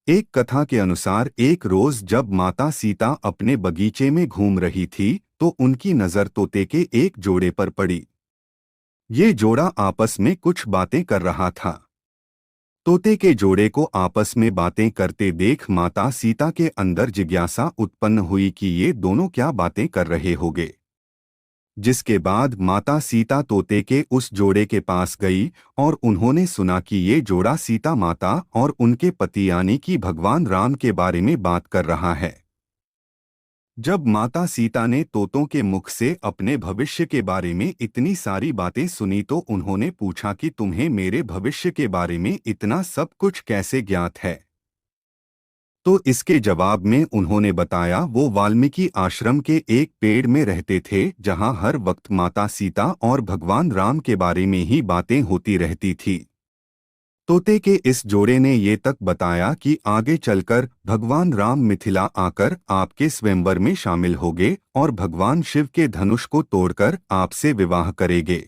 एक कथा के अनुसार एक रोज जब माता सीता अपने बगीचे में घूम रही थी तो उनकी नजर तोते के एक जोड़े पर पड़ी। ये जोड़ा आपस में कुछ बातें कर रहा था। तोते के जोड़े को आपस में बातें करते देख माता सीता के अंदर जिज्ञासा उत्पन्न हुई कि ये दोनों क्या बातें कर रहे होंगे। जिसके बाद माता सीता तोते के उस जोड़े के पास गई और उन्होंने सुना कि ये जोड़ा सीता माता और उनके पति यानी कि भगवान राम के बारे में बात कर रहा है। जब माता सीता ने तोतों के मुख से अपने भविष्य के बारे में इतनी सारी बातें सुनी तो उन्होंने पूछा कि तुम्हें मेरे भविष्य के बारे में इतना सब कुछ कैसे ज्ञात है। तो इसके जवाब में उन्होंने बताया वो वाल्मीकि आश्रम के एक पेड़ में रहते थे जहां हर वक्त माता सीता और भगवान राम के बारे में ही बातें होती रहती थी। तोते के इस जोड़े ने ये तक बताया कि आगे चलकर भगवान राम मिथिला आकर आपके स्वयंवर में शामिल होंगे और भगवान शिव के धनुष को तोड़कर आपसे विवाह करेंगे।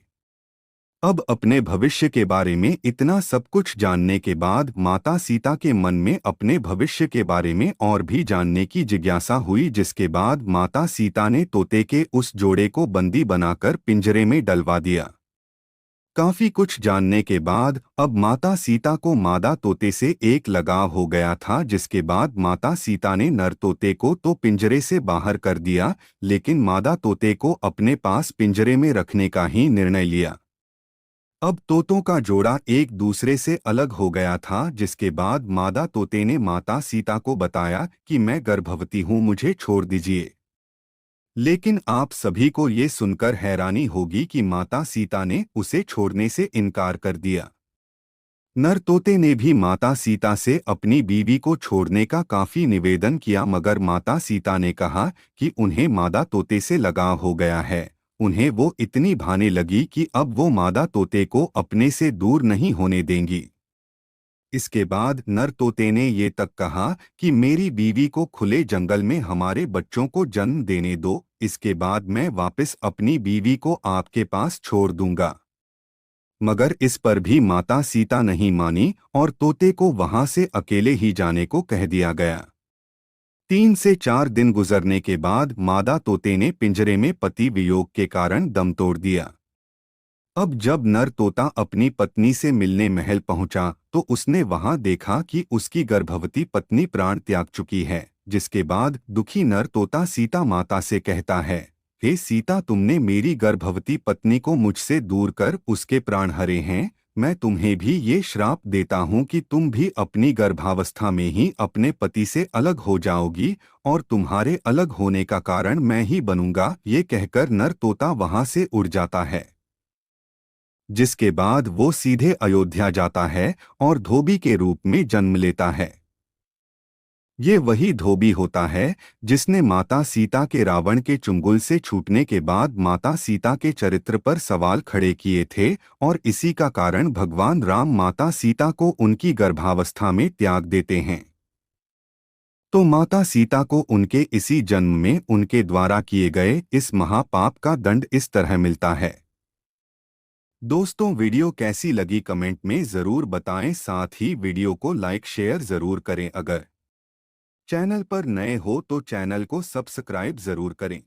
अब अपने भविष्य के बारे में इतना सब कुछ जानने के बाद माता सीता के मन में अपने भविष्य के बारे में और भी जानने की जिज्ञासा हुई, जिसके बाद माता सीता ने तोते के उस जोड़े को बंदी बनाकर पिंजरे में डलवा दिया। काफी कुछ जानने के बाद अब माता सीता को मादा तोते से एक लगाव हो गया था, जिसके बाद माता सीता ने नर तोते को तो पिंजरे से बाहर कर दिया, लेकिन मादा तोते को अपने पास पिंजरे में रखने का ही निर्णय लिया। अब तोतों का जोड़ा एक दूसरे से अलग हो गया था, जिसके बाद मादा तोते ने माता सीता को बताया कि मैं गर्भवती हूँ, मुझे छोड़ दीजिए। लेकिन आप सभी को ये सुनकर हैरानी होगी कि माता सीता ने उसे छोड़ने से इनकार कर दिया। नर तोते ने भी माता सीता से अपनी बीवी को छोड़ने का काफी निवेदन किया, मगर माता सीता ने कहा कि उन्हें मादा तोते से लगाव हो गया है। उन्हें वो इतनी भाने लगी कि अब वो मादा तोते को अपने से दूर नहीं होने देंगी। इसके बाद नर तोते ने ये तक कहा कि मेरी बीवी को खुले जंगल में हमारे बच्चों को जन्म देने दो, इसके बाद मैं वापस अपनी बीवी को आपके पास छोड़ दूंगा। मगर इस पर भी माता सीता नहीं मानी और तोते को वहां से अकेले ही जाने को कह दिया गया। 3 से 4 दिन गुजरने के बाद मादा तोते ने पिंजरे में पति वियोग के कारण दम तोड़ दिया। अब जब नर तोता अपनी पत्नी से मिलने महल पहुंचा तो उसने वहां देखा कि उसकी गर्भवती पत्नी प्राण त्याग चुकी है, जिसके बाद दुखी नर तोता सीता माता से कहता है, हे सीता, तुमने मेरी गर्भवती पत्नी को मुझसे दूर कर उसके प्राण हरे हैं। मैं तुम्हें भी ये श्राप देता हूँ कि तुम भी अपनी गर्भावस्था में ही अपने पति से अलग हो जाओगी और तुम्हारे अलग होने का कारण मैं ही बनूंगा। ये कहकर नर तोता वहां से उड़ जाता है, जिसके बाद वो सीधे अयोध्या जाता है और धोबी के रूप में जन्म लेता है। ये वही धोबी होता है जिसने माता सीता के रावण के चुंगल से छूटने के बाद माता सीता के चरित्र पर सवाल खड़े किए थे, और इसी का कारण भगवान राम माता सीता को उनकी गर्भावस्था में त्याग देते हैं। तो माता सीता को उनके इसी जन्म में उनके द्वारा किए गए इस महापाप का दंड इस तरह मिलता है। दोस्तों, वीडियो कैसी लगी कमेंट में ज़रूर बताएं, साथ ही वीडियो को लाइक शेयर ज़रूर करें। अगर चैनल पर नए हो तो चैनल को सब्सक्राइब ज़रूर करें।